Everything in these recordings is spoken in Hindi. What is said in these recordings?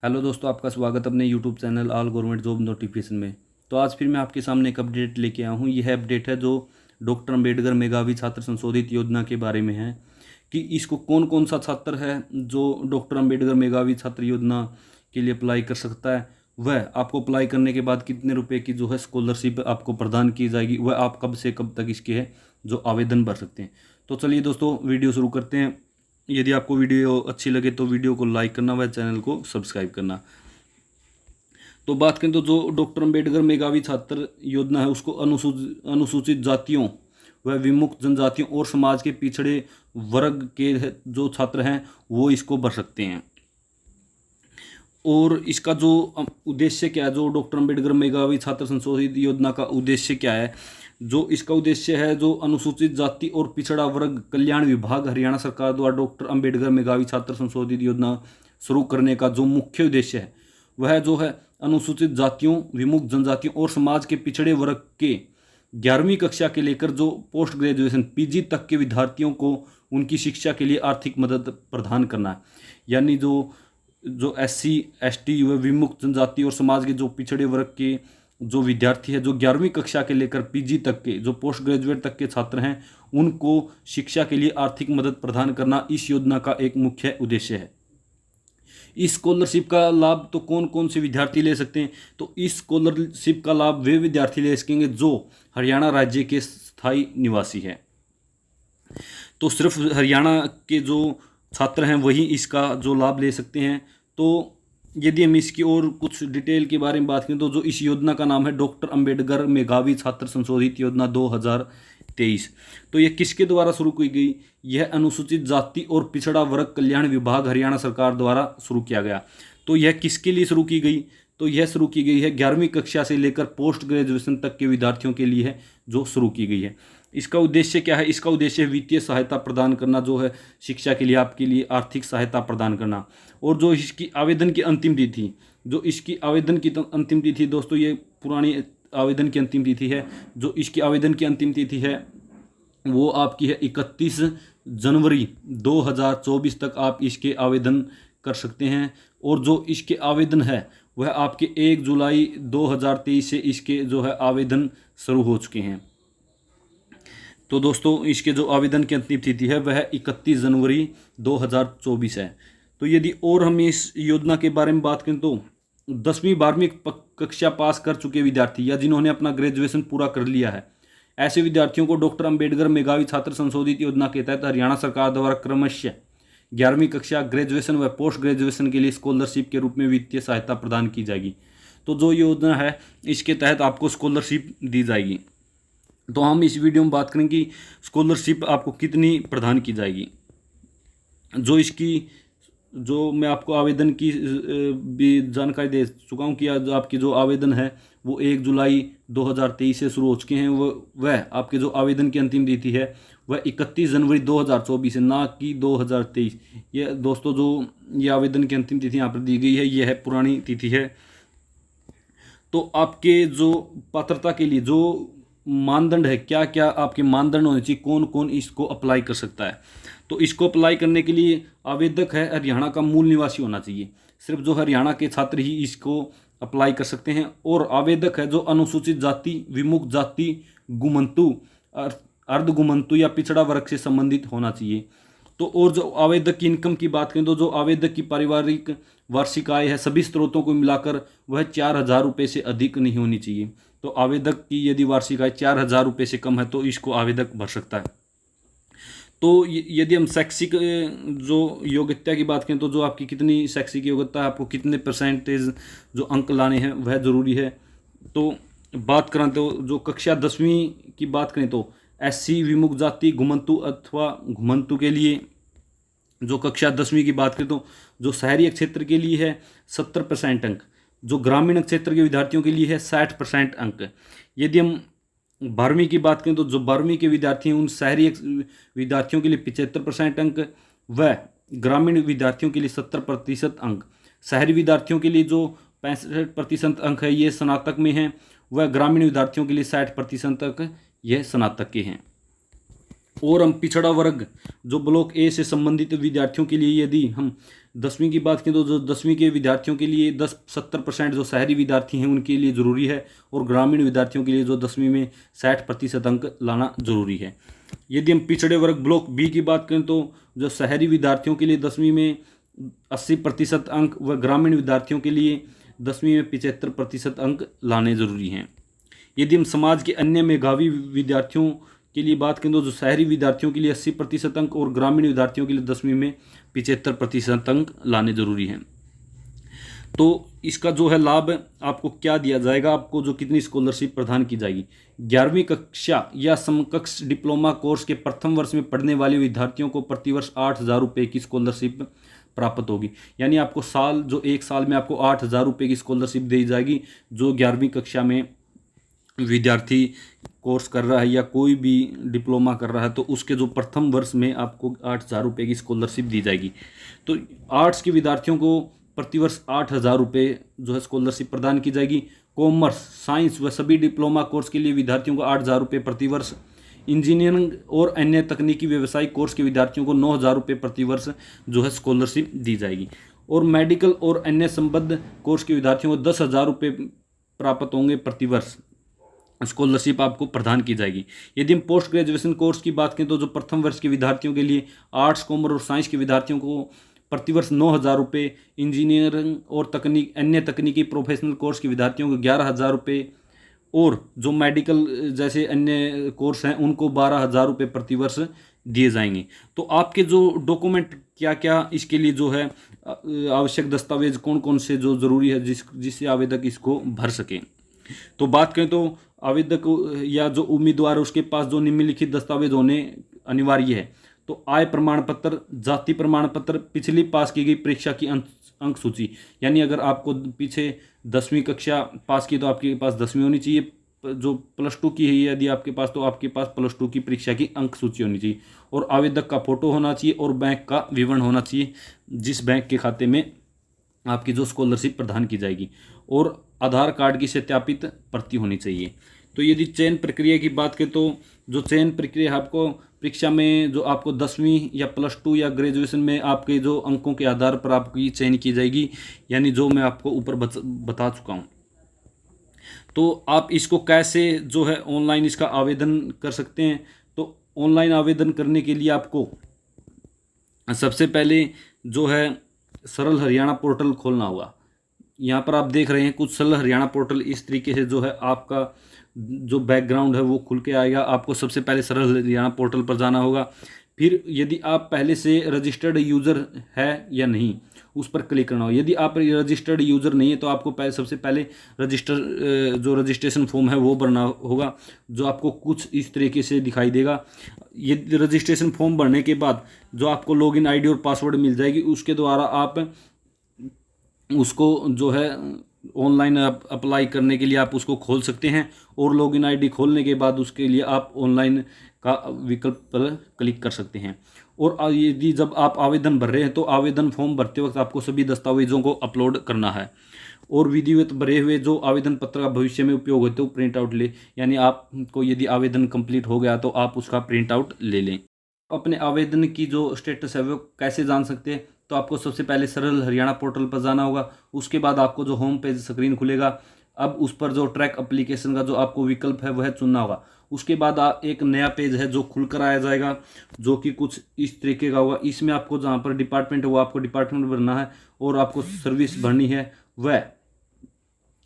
हेलो दोस्तों, आपका स्वागत अपने YouTube channel all government job notification में। तो आज फिर मैं आपके सामने एक अपडेट लेके आया हूँ। यह अपडेट है जो डॉक्टर अंबेडकर मेधावी छात्र संशोधित योजना के बारे में है कि इसको कौन कौन सा छात्र है जो डॉक्टर अंबेडकर मेधावी छात्र योजना के लिए अप्लाई कर सकता है। वह आपको अप्लाई करने के बाद कितने रुपए की जो है स्कॉलरशिप आपको प्रदान की जाएगी, वह आप कब से कब तक इसके है जो आवेदन भर सकते हैं। तो चलिए दोस्तों, वीडियो शुरू करते हैं। यदि आपको वीडियो अच्छी लगे तो वीडियो को लाइक करना व चैनल को सब्सक्राइब करना। तो बात करें तो जो डॉक्टर अंबेडकर मेधावी छात्र योजना है उसको अनुसूचित जातियों व विमुक्त जनजातियों और समाज के पिछड़े वर्ग के जो छात्र हैं वो इसको भर सकते हैं। और इसका जो उद्देश्य क्या है, जो डॉक्टर अंबेडकर मेधावी छात्र संशोधित योजना का उद्देश्य क्या है, जो इसका उद्देश्य है, जो अनुसूचित जाति और पिछड़ा वर्ग कल्याण विभाग हरियाणा सरकार द्वारा डॉक्टर अंबेडकर मेधावी छात्र संशोधित योजना शुरू करने का जो मुख्य उद्देश्य है वह जो है अनुसूचित जातियों, विमुक्त जनजातियों और समाज के पिछड़े वर्ग के 11वीं कक्षा के लेकर जो पोस्ट ग्रेजुएशन पीजी तक के विद्यार्थियों को उनकी शिक्षा के लिए आर्थिक मदद प्रदान करना है। यानी जो एससी, एसटी व विमुक्त जनजाति और समाज के जो पिछड़े वर्ग के जो विद्यार्थी है, जो 11वीं कक्षा के लेकर पीजी तक के जो पोस्ट ग्रेजुएट तक के छात्र हैं, उनको शिक्षा के लिए आर्थिक मदद प्रदान करना इस योजना का एक मुख्य उद्देश्य है। इस स्कॉलरशिप का लाभ तो कौन कौन से विद्यार्थी ले सकते हैं? तो इस स्कॉलरशिप का लाभ वे विद्यार्थी ले सकेंगे जो हरियाणा राज्य के स्थायी निवासी हैं। तो सिर्फ हरियाणा के जो छात्र हैं वही इसका जो लाभ ले सकते हैं। तो यदि हम इसकी और कुछ डिटेल के बारे में बात करें तो जो इस योजना का नाम है डॉक्टर अंबेडकर मेधावी छात्र संशोधित योजना 2023। तो यह किसके द्वारा शुरू की गई? यह अनुसूचित जाति और पिछड़ा वर्ग कल्याण विभाग हरियाणा सरकार द्वारा शुरू किया गया। तो यह किसके लिए शुरू की गई? तो यह शुरू की गई है 11वीं कक्षा से लेकर पोस्ट ग्रेजुएशन तक के विद्यार्थियों के लिए है जो शुरू की गई है। इसका उद्देश्य क्या है? इसका उद्देश्य वित्तीय सहायता प्रदान करना, जो है शिक्षा के लिए आपके लिए आर्थिक सहायता प्रदान करना। और जो इसकी आवेदन की अंतिम तिथि, दोस्तों ये पुरानी आवेदन की अंतिम तिथि है। जो इसकी आवेदन की अंतिम तिथि है वो आपकी है 31 जनवरी 2024 तक आप इसके आवेदन कर सकते हैं। और जो इसके आवेदन है वह आपके 1 जुलाई 2023 से इसके जो है आवेदन शुरू हो चुके हैं। तो दोस्तों, इसके जो आवेदन की अंतिम तिथि है वह 31 जनवरी 2024 है। तो यदि और हम इस योजना के बारे में बात करें तो 10वीं 12वीं कक्षा पास कर चुके विद्यार्थी या जिन्होंने अपना ग्रेजुएशन पूरा कर लिया है, ऐसे विद्यार्थियों को डॉक्टर अंबेडकर मेधावी छात्र संशोधित योजना के तहत हरियाणा सरकार द्वारा क्रमशः 11वीं कक्षा, ग्रेजुएशन व पोस्ट ग्रेजुएशन के लिए स्कॉलरशिप के रूप में वित्तीय सहायता प्रदान की जाएगी। तो जो योजना है इसके तहत आपको स्कॉलरशिप दी जाएगी। तो हम इस वीडियो में बात करेंगे कि स्कॉलरशिप आपको कितनी प्रदान की जाएगी। जो मैं आपको आवेदन की भी जानकारी दे चुका हूँ कि आज आपकी जो आवेदन है वो 1 जुलाई 2023 से शुरू हो चुके हैं। वह आपके जो आवेदन की अंतिम तिथि है वह 31 जनवरी 2024 है, ना कि 2023। यह दोस्तों जो ये आवेदन की अंतिम तिथि यहाँ पर दी गई है यह है पुरानी तिथि है। तो आपके जो पात्रता के लिए जो मानदंड है, क्या क्या आपके मानदंड होने चाहिए, कौन कौन इसको अप्लाई कर सकता है? तो इसको अप्लाई करने के लिए आवेदक है हरियाणा का मूल निवासी होना चाहिए। सिर्फ जो हरियाणा के छात्र ही इसको अप्लाई कर सकते हैं। और आवेदक है जो अनुसूचित जाति, विमुक्त जाति, गुमंतु, अर्ध गुमंतु या पिछड़ा वर्ग से संबंधित होना चाहिए। तो और जो आवेदक की इनकम की बात करें तो जो आवेदक की पारिवारिक वार्षिक आय है सभी स्रोतों को मिलाकर वह 4,000 रुपये से अधिक नहीं होनी चाहिए। तो आवेदक की यदि वार्षिक आय 4,000 रुपये से कम है तो इसको आवेदक भर सकता है। तो यदि हम शैक्षिक जो योग्यता की बात करें तो जो आपकी कितनी शैक्षिक योग्यता है, आपको कितने परसेंटेज जो अंक लाने हैं वह ज़रूरी है। तो बात करें तो जो कक्षा 10वीं की बात करें तो एससी, विमुक्त जाति, घुमंतु अथवा घुमंतु के लिए जो कक्षा 10वीं की बात करें तो जो शहरी क्षेत्र के लिए है 70% अंक, जो ग्रामीण क्षेत्र के विद्यार्थियों के लिए है 60% अंक। यदि हम 12वीं की बात करें तो जो 12वीं के विद्यार्थी हैं उन शहरी विद्यार्थियों के लिए 75% अंक व ग्रामीण विद्यार्थियों के लिए 70% अंक। शहरी विद्यार्थियों के लिए जो 65% अंक है ये स्नातक में हैं, वह ग्रामीण विद्यार्थियों के लिए 60% अंक यह स्नातक के हैं। और हम पिछड़ा वर्ग जो ब्लॉक ए से संबंधित विद्यार्थियों के लिए यदि हम 10वीं की बात करें तो जो 10वीं के विद्यार्थियों के लिए 70% जो शहरी विद्यार्थी हैं उनके लिए ज़रूरी है, और ग्रामीण विद्यार्थियों के लिए जो 10वीं में 60% अंक लाना ज़रूरी है। यदि हम पिछड़े वर्ग ब्लॉक बी की बात करें तो जो शहरी विद्यार्थियों के लिए 10वीं में 80% अंक व ग्रामीण विद्यार्थियों के लिए 10वीं में 75% अंक लाने ज़रूरी हैं। यदि हम समाज के अन्य मेधावी विद्यार्थियों के लिए बात करें तो जो शहरी विद्यार्थियों के लिए 80% अंक और ग्रामीण विद्यार्थियों के लिए 10वीं में 75% अंक लाने जरूरी हैं। तो इसका जो है लाभ आपको क्या दिया जाएगा, आपको जो कितनी स्कॉलरशिप प्रदान की जाएगी। 11वीं कक्षा या समकक्ष डिप्लोमा कोर्स के प्रथम वर्ष में पढ़ने वाले विद्यार्थियों को प्रतिवर्ष 8,000 रुपये की स्कॉलरशिप प्राप्त होगी। यानी आपको जो एक साल में आपको 8,000 रुपये की स्कॉलरशिप दी जाएगी। जो 11वीं कक्षा में विद्यार्थी कोर्स कर रहा है या कोई भी डिप्लोमा कर रहा है तो उसके जो प्रथम वर्ष में आपको 8,000 रुपये की स्कॉलरशिप दी जाएगी। तो आर्ट्स के विद्यार्थियों को प्रतिवर्ष 8,000 रुपये जो है स्कॉलरशिप प्रदान की जाएगी। कॉमर्स, साइंस व सभी डिप्लोमा कोर्स के लिए विद्यार्थियों को 8,000 रुपये प्रतिवर्ष। इंजीनियरिंग और अन्य तकनीकी व्यवसायिक कोर्स के विद्यार्थियों को 9,000 रुपये प्रतिवर्ष जो है स्कॉलरशिप दी जाएगी। और मेडिकल और अन्य संबद्ध कोर्स के विद्यार्थियों को 10,000 रुपये प्राप्त होंगे प्रतिवर्ष, स्कॉलरशिप आपको प्रदान की जाएगी। यदि हम पोस्ट ग्रेजुएशन कोर्स की बात करें तो जो प्रथम वर्ष के विद्यार्थियों के लिए आर्ट्स, कॉमर्स और साइंस के विद्यार्थियों को प्रतिवर्ष 9,000 रुपये, इंजीनियरिंग और अन्य तकनीकी प्रोफेशनल कोर्स के विद्यार्थियों को 11,000 रुपये, और जो मेडिकल जैसे अन्य कोर्स हैं उनको 12,000 रुपये प्रतिवर्ष दिए जाएंगे। तो आपके जो डॉक्यूमेंट क्या क्या इसके लिए जो है आवश्यक दस्तावेज कौन कौन से जो ज़रूरी है जिससे आवेदक इसको भर सकें। तो बात करें तो आवेदक या जो उम्मीदवार है उसके पास जो निम्नलिखित दस्तावेज होने अनिवार्य है। तो आय प्रमाण पत्र, जाति प्रमाण पत्र, पिछली पास की गई परीक्षा की अंक सूची। यानी अगर आपको पीछे 10वीं कक्षा पास की तो आपके पास 10वीं होनी चाहिए। जो +2 की है यदि आपके पास तो आपके पास +2 की परीक्षा की अंक सूची होनी चाहिए। और आवेदक का फोटो होना चाहिए और बैंक का विवरण होना चाहिए जिस बैंक के खाते में आपकी जो स्कॉलरशिप प्रदान की जाएगी। और आधार कार्ड की सत्यापित प्रति होनी चाहिए। तो यदि चयन प्रक्रिया की बात करें तो जो चयन प्रक्रिया आपको परीक्षा में जो आपको 10वीं या +2 या ग्रेजुएशन में आपके जो अंकों के आधार पर आपकी चयन की जाएगी, यानी जो मैं आपको ऊपर बता चुका हूँ। तो आप इसको कैसे जो है ऑनलाइन इसका आवेदन कर सकते हैं। तो ऑनलाइन आवेदन करने के लिए आपको सबसे पहले जो है सरल हरियाणा पोर्टल खोलना होगा। यहाँ पर आप देख रहे हैं कुछ सरल हरियाणा पोर्टल इस तरीके से जो है आपका जो बैकग्राउंड है वो खुल के आएगा। आपको सबसे पहले सरल हरियाणा पोर्टल पर जाना होगा। फिर यदि आप पहले से रजिस्टर्ड यूज़र है या नहीं उस पर क्लिक करना होगा। यदि आप रजिस्टर्ड यूज़र नहीं है तो आपको सबसे पहले जो रजिस्ट्रेशन फॉर्म है वो भरना होगा, जो आपको कुछ इस तरीके से दिखाई देगा। ये रजिस्ट्रेशन फॉर्म भरने के बाद जो आपको लॉगिन आईडी और पासवर्ड मिल जाएगी, उसके द्वारा आप उसको जो है ऑनलाइन अप्लाई करने के लिए आप उसको खोल सकते हैं। और लॉगिन आईडी खोलने के बाद उसके लिए आप ऑनलाइन का विकल्प पर क्लिक कर सकते हैं। और यदि जब आप आवेदन भर रहे हैं तो आवेदन फॉर्म भरते वक्त आपको सभी दस्तावेजों को अपलोड करना है। और विधिवत भरे हुए जो आवेदन पत्र का भविष्य में उपयोग होते हो प्रिंट आउट ले, यानी आपको यदि आवेदन कंप्लीट हो गया तो आप उसका प्रिंट आउट ले लें। अपने आवेदन की जो स्टेटस है वो कैसे जान सकते हैं। तो आपको सबसे पहले सरल हरियाणा पोर्टल पर जाना होगा। उसके बाद आपको जो होम पेज स्क्रीन खुलेगा, अब उस पर जो ट्रैक एप्लीकेशन का जो आपको विकल्प है वह चुनना होगा। उसके बाद एक नया पेज है जो खुल कर आया जाएगा, जो कि कुछ इस तरीके का होगा। इसमें आपको जहाँ पर डिपार्टमेंट है वो आपको डिपार्टमेंट भरना है, और आपको सर्विस भरनी है वह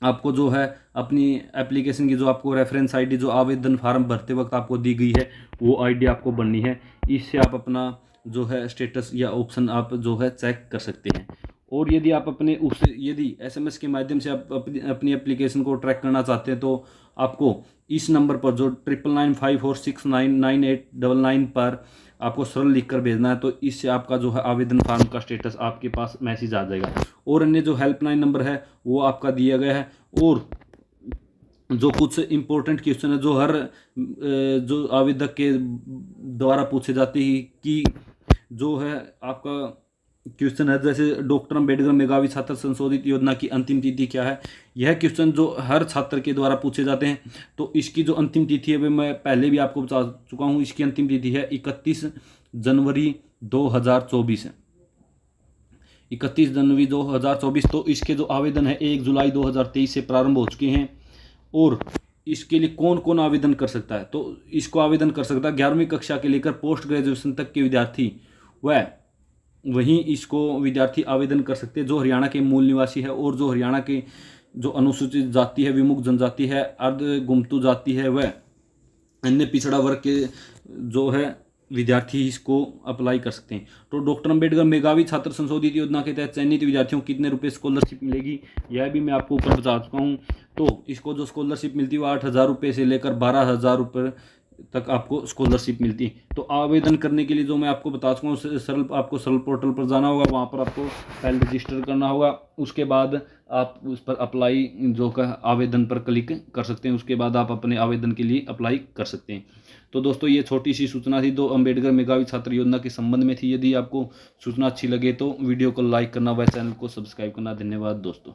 आपको जो है अपनी एप्लीकेशन की जो आपको रेफरेंस आईडी जो आवेदन फार्म भरते वक्त आपको दी गई है वो आईडी आपको बननी है। इससे आप अपना जो है स्टेटस या ऑप्शन आप जो है चेक कर सकते हैं। और यदि आप यदि SMS के माध्यम से आप अपनी एप्लीकेशन को ट्रैक करना चाहते हैं तो आपको इस नंबर पर जो 9995469999 पर आपको सरल लिखकर भेजना है। तो इससे आपका जो है आवेदन फॉर्म का स्टेटस आपके पास मैसेज आ जाएगा। और अन्य जो हेल्पलाइन नंबर है वो आपका दिया गया है। और जो कुछ इम्पोर्टेंट क्वेश्चन है जो हर जो आवेदक के द्वारा पूछे जाते हैं कि जो है आपका क्वेश्चन है जैसे डॉक्टर अम्बेडकर मेधावी छात्र संशोधित योजना की अंतिम तिथि क्या है। यह क्वेश्चन जो हर छात्र के द्वारा पूछे जाते हैं। तो इसकी जो अंतिम तिथि है वह मैं पहले भी आपको बता चुका हूँ। इसकी अंतिम तिथि है 31 जनवरी 2024 है, 31 जनवरी 2024। तो इसके जो आवेदन है 1 जुलाई 2023 से प्रारंभ हो चुके हैं। और इसके लिए कौन कौन आवेदन कर सकता है, तो इसको आवेदन कर सकता है 11वीं कक्षा के लेकर पोस्ट ग्रेजुएशन तक के विद्यार्थी, वह वहीं इसको विद्यार्थी आवेदन कर सकते हैं जो हरियाणा के मूल निवासी है और जो हरियाणा के जो अनुसूचित जाति है, विमुक्त जनजाति है, अर्ध गुमतू जाति है, वह अन्य पिछड़ा वर्ग के जो है विद्यार्थी इसको अप्लाई कर सकते हैं। तो डॉक्टर अम्बेडकर मेधावी छात्र संशोधित योजना के तहत चयनित विद्यार्थियों को कितने रुपए स्कॉलरशिप मिलेगी, यह भी मैं आपको ऊपर बता चुका हूँ। तो इसको जो स्कॉलरशिप मिलती है वो 8,000 रुपये से लेकर 12,000 रुपये तक आपको स्कॉलरशिप मिलती है। तो आवेदन करने के लिए जो मैं आपको बता चुका हूँ, आपको सरल पोर्टल पर जाना होगा, वहाँ पर आपको पहले रजिस्टर करना होगा, उसके बाद आप उस पर अप्लाई जो का आवेदन पर क्लिक कर सकते हैं, उसके बाद आप अपने आवेदन के लिए अप्लाई कर सकते हैं। तो दोस्तों ये छोटी सी सूचना थी जो अम्बेडकर मेधावी छात्र योजना के संबंध में थी। यदि आपको सूचना अच्छी लगे तो वीडियो को लाइक करना व चैनल को सब्सक्राइब करना। धन्यवाद दोस्तों।